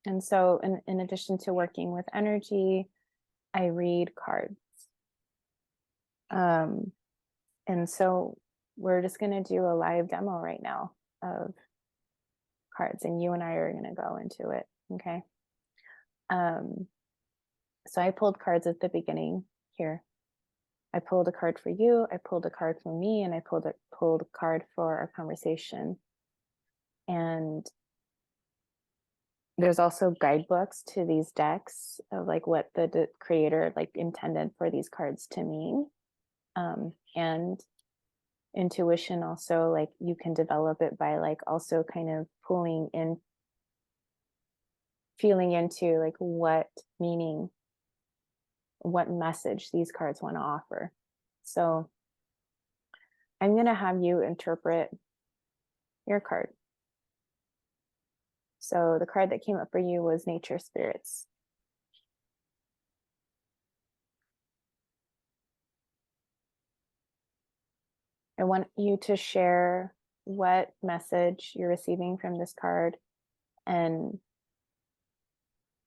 And so in addition to working with energy, I read cards. And so we're just going to do a live demo right now of cards, and you and I are going to go into it. Okay. So I pulled cards at the beginning here. I pulled a card for you, I pulled a card for me, and I pulled a card for our conversation. And there's also guidebooks to these decks of like what the creator like intended for these cards to mean. And intuition also, like you can develop it by like also kind of pulling in, feeling into like what meaning, what message these cards want to offer. So I'm going to have you interpret your card. So the card that came up for you was Nature Spirits. I want you to share what message you're receiving from this card, and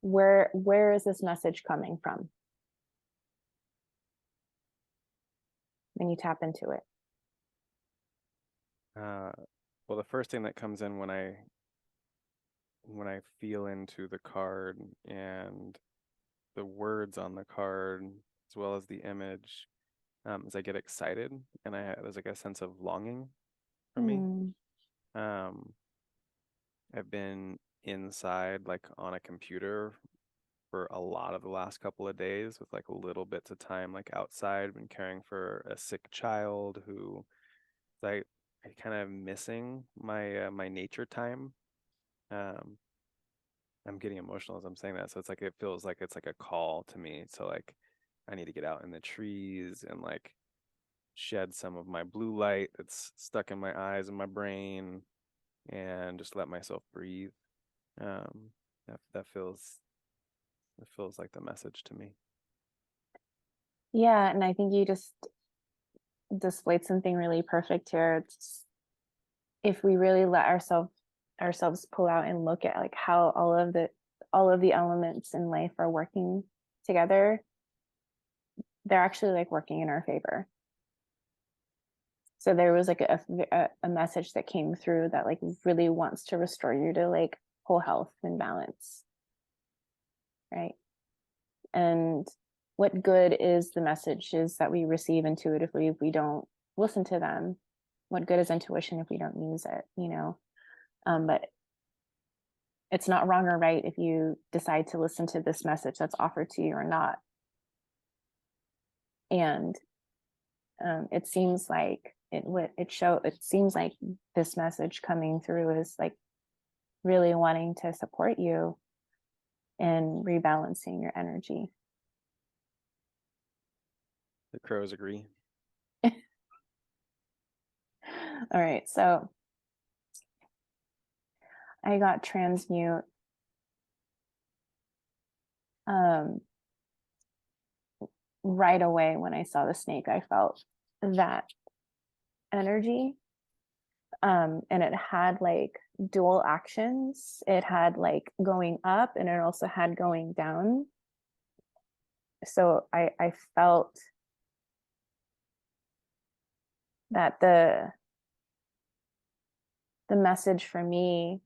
where is this message coming from when you tap into it. Well, the first thing that comes in when I feel into the card and the words on the card, as well as the image, is I get excited, and there's like a sense of longing for me. Mm. Um, I've been inside, like on a computer, for a lot of the last couple of days, with like little bits of time like outside. Been caring for a sick child who, I kind of missing my my nature time. Um, I'm getting emotional as I'm saying that. So it's like it feels like it's like a call to me. So like I need to get out in the trees and like shed some of my blue light that's stuck in my eyes and my brain, and just let myself breathe. Um, that feels, it feels like the message to me. Yeah, and I think you just displayed something really perfect here. It's, if we really let ourselves pull out and look at like how all of the elements in life are working together, they're actually like working in our favor. So there was like a message that came through that like really wants to restore you to like whole health and balance, right? And what good is the messages that we receive intuitively if we don't listen to them? What good is intuition if we don't use it, you know? But it's not wrong or right if you decide to listen to this message that's offered to you or not. And it seems like it seems like this message coming through is like really wanting to support you in rebalancing your energy. The crows agree. All right, so I got transmute. Um, right away when I saw the snake, I felt that energy. And it had like dual actions. It had like going up and it also had going down. So I felt that the message for me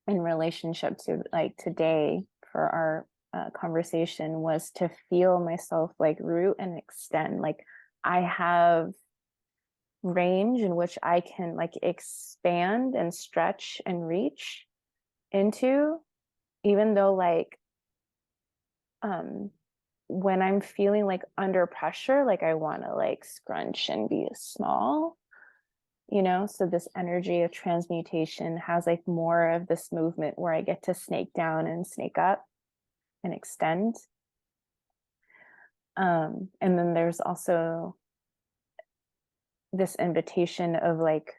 in relationship to like today for our conversation was to feel myself like root and extend. Like I have range in which I can like expand and stretch and reach into, even though like um when I'm feeling like under pressure, like I want to like scrunch and be small, you know? So this energy of transmutation has like more of this movement where I get to snake down and snake up and extend. And then there's also this invitation of like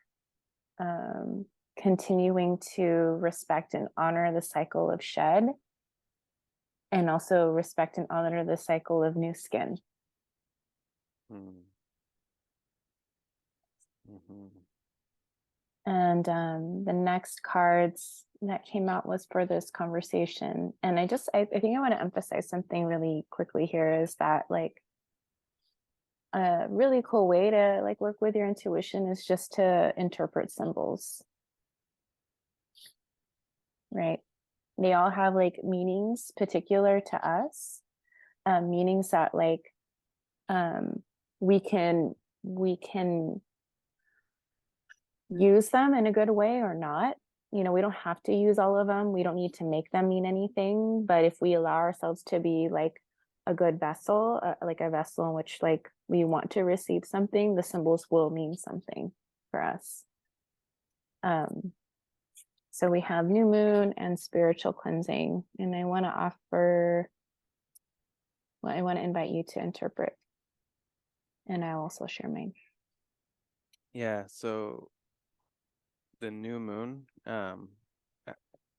um, continuing to respect and honor the cycle of shed, and also respect and honor the cycle of new skin. Mm. Mm-hmm. And the next cards that came out was for this conversation. And I think I want to emphasize something really quickly here is that like a really cool way to like work with your intuition is just to interpret symbols, right? They all have like meanings particular to us, meanings that like um, we can use them in a good way or not. You know, we don't have to use all of them. We don't need to make them mean anything. But if we allow ourselves to be like a good vessel, like a vessel in which like we want to receive something, the symbols will mean something for us. Um, so we have new moon and spiritual cleansing, and I want to offer. Well, I want to invite you to interpret, and I'll also share mine. Yeah, so the new moon uh,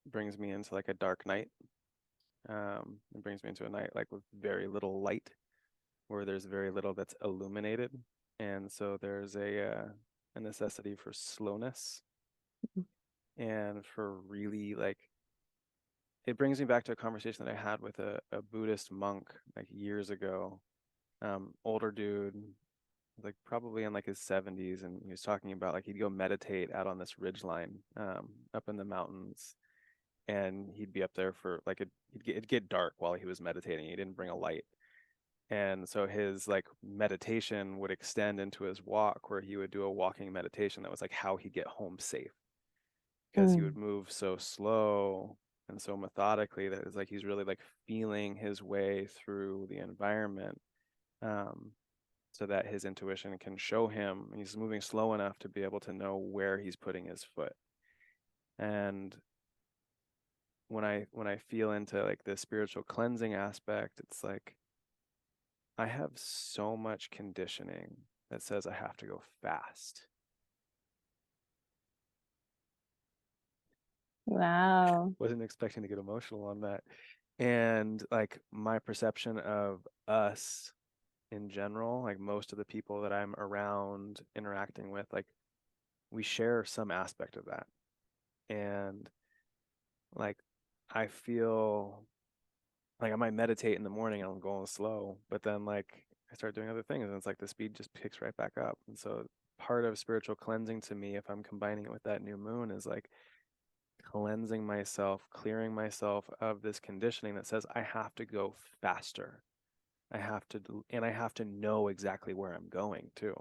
brings me into like a dark night. It brings me into a night like with very little light, where there's very little that's illuminated, and so there's a necessity for slowness and for really like it brings me back to a conversation that I had with a Buddhist monk like years ago. Older dude, like probably in like his 70s, and he was talking about like he'd go meditate out on this ridge line up in the mountains, and he'd be up there for like it'd get dark while he was meditating. He didn't bring a light. And so his like meditation would extend into his walk, where he would do a walking meditation that was like how he'd get home safe, because he Mm, would move so slow and so methodically that it's like he's really like feeling his way through the environment, um, so that his intuition can show him he's moving slow enough to be able to know where he's putting his foot. And when I feel into like the spiritual cleansing aspect, it's like I have so much conditioning that says I have to go fast. wow. Wasn't expecting to get emotional on that. And like my perception of us in general, like most of the people that I'm around interacting with, like we share some aspect of that. And like I feel like I might meditate in the morning and I'm going slow, but then like I start doing other things and it's like the speed just picks right back up. And so part of spiritual cleansing to me, if I'm combining it with that new moon, is like cleansing myself, clearing myself of this conditioning that says I have to go faster. And I have to know exactly where I'm going too.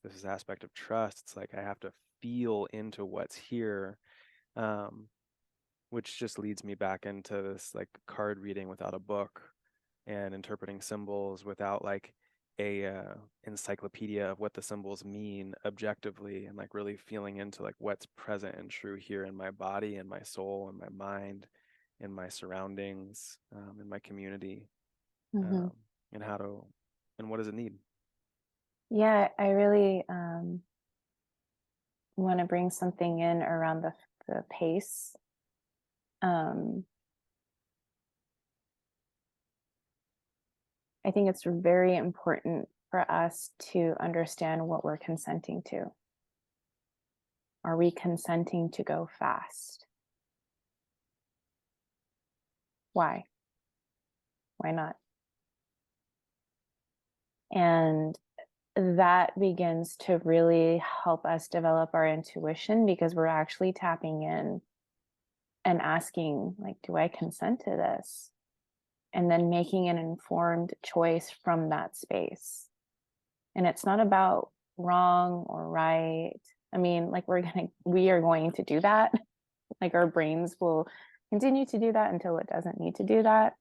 This is aspect of trust. It's like I have to feel into what's here, um, which just leads me back into this like card reading without a book and interpreting symbols without like a encyclopedia of what the symbols mean objectively, and like really feeling into like what's present and true here in my body and my soul and my mind, in my surroundings, in my community, Hmm. um, and how to and what does it need. Yeah, I really want to bring something in around the pace. Um, I think it's very important for us to understand what we're consenting to. Are we consenting to go fast? Why? Why not? And that begins to really help us develop our intuition because we're actually tapping in and asking, like, do I consent to this? And then making an informed choice from that space. And it's not about wrong or right. I mean, like we are going to do that. Like our brains will continue to do that until it doesn't need to do that.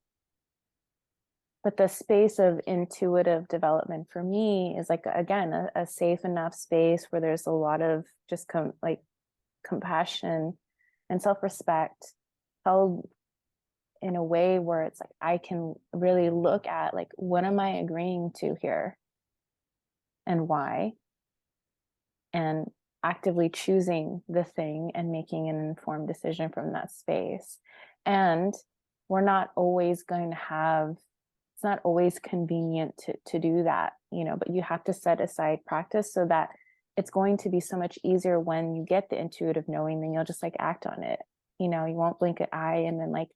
But the space of intuitive development for me is like again a safe enough space where there's a lot of just like compassion and self-respect held in a way where it's like I can really look at like what am I agreeing to here and why, and actively choosing the thing and making an informed decision from that space. And we're not always going to have, it's not always convenient to do that, you know, but you have to set aside practice so that it's going to be so much easier when you get the intuitive knowing, then you'll just like act on it. You know, you won't blink an eye and then like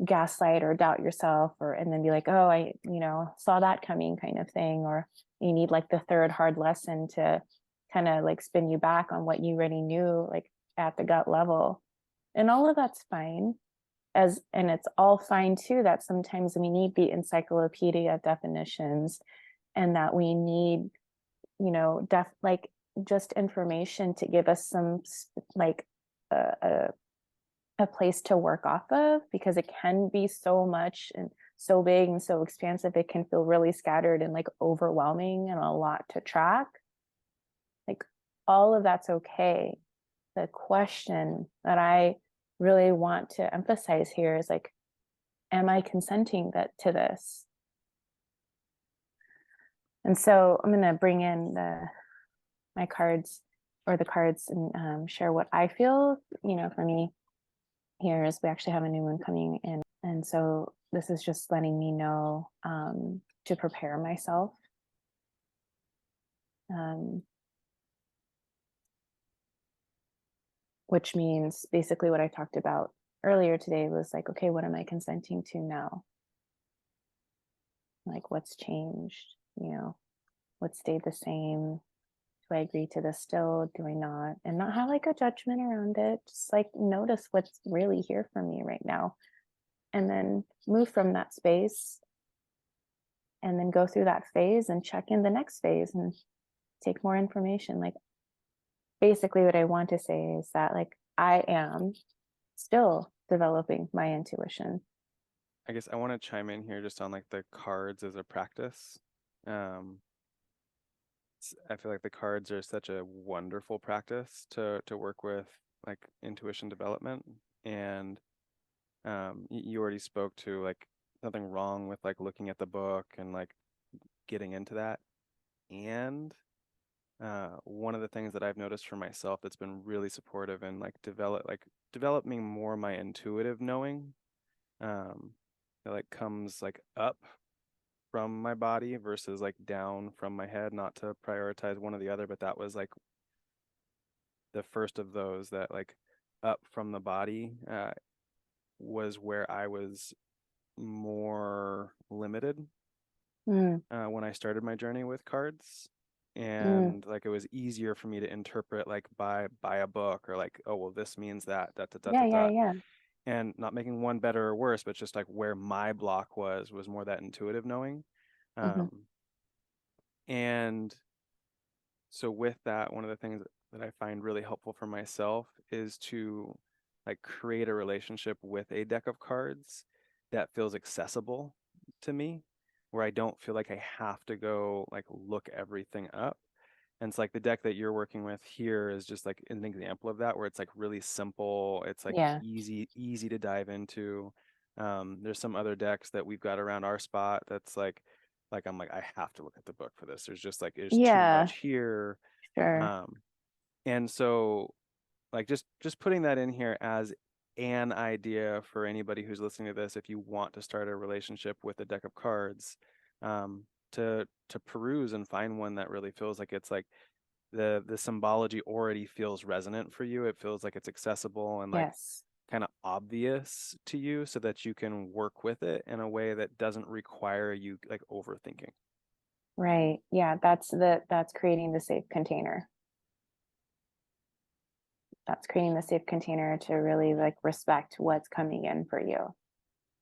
gaslight or doubt yourself, or and then be like, oh, I, saw that coming kind of thing. Or you need like the third hard lesson to kind of like spin you back on what you already knew, like at the gut level. And all of that's fine. And it's all fine too that sometimes we need the encyclopedia definitions, and that we need, like just information to give us some like a, a place to work off of, because it can be so much and so big and so expansive. It can feel really scattered and like overwhelming and a lot to track. Like all of that's okay. The question that I really want to emphasize here is like, am I consenting to this? And so I'm going to bring in my cards, or the cards, and share what I feel. For me, here is we actually have a new one coming in. And so this is just letting me know to prepare myself. Which means basically what I talked about earlier today was like, okay, what am I consenting to now? Like, what's changed? What stayed the same? Do I agree to this still? Do I not? And not have like a judgment around it. Just like notice what's really here for me right now. And then move from that space, and then go through that phase and check in the next phase and take more information. Like, basically what I want to say is that like I am still developing my intuition. I guess I want to chime in here just on like the cards as a practice. Um, I feel like the cards are such a wonderful practice to work with like intuition development. And you already spoke to like nothing wrong with like looking at the book and like getting into that. And one of the things that I've noticed for myself that's been really supportive and like developing more my intuitive knowing, that like comes like up from my body versus like down from my head, not to prioritize one or the other, but that was like the first of those, that like up from the body was where I was more limited Mm, when I started my journey with cards. mm, And like it was easier for me to interpret like by a book, or like, oh well, this means that, da da da da yeah, yeah, da. yeah. And not making one better or worse, but just like where my block was more that intuitive knowing. Hmm. um and so with that, one of the things that I find really helpful for myself is to like create a relationship with a deck of cards that feels accessible to me, where I don't feel like I have to go like look everything up. And it's like the deck that you're working with here is just like an example of that, where it's like really simple. It's like Yeah, easy to dive into. There's some other decks that we've got around our spot that's like I'm like, I have to look at the book for this. There's just like there's too yeah, much here. sure. Um, and so like just putting that in here as an idea for anybody who's listening to this, if you want to start a relationship with a deck of cards, to peruse and find one that really feels like it's like the symbology already feels resonant for you. It feels like it's accessible and like Yes. kind of obvious to you, so that you can work with it in a way that doesn't require you like overthinking. Right. Yeah, that's creating the safe container. That's creating the safe container to really like respect what's coming in for you.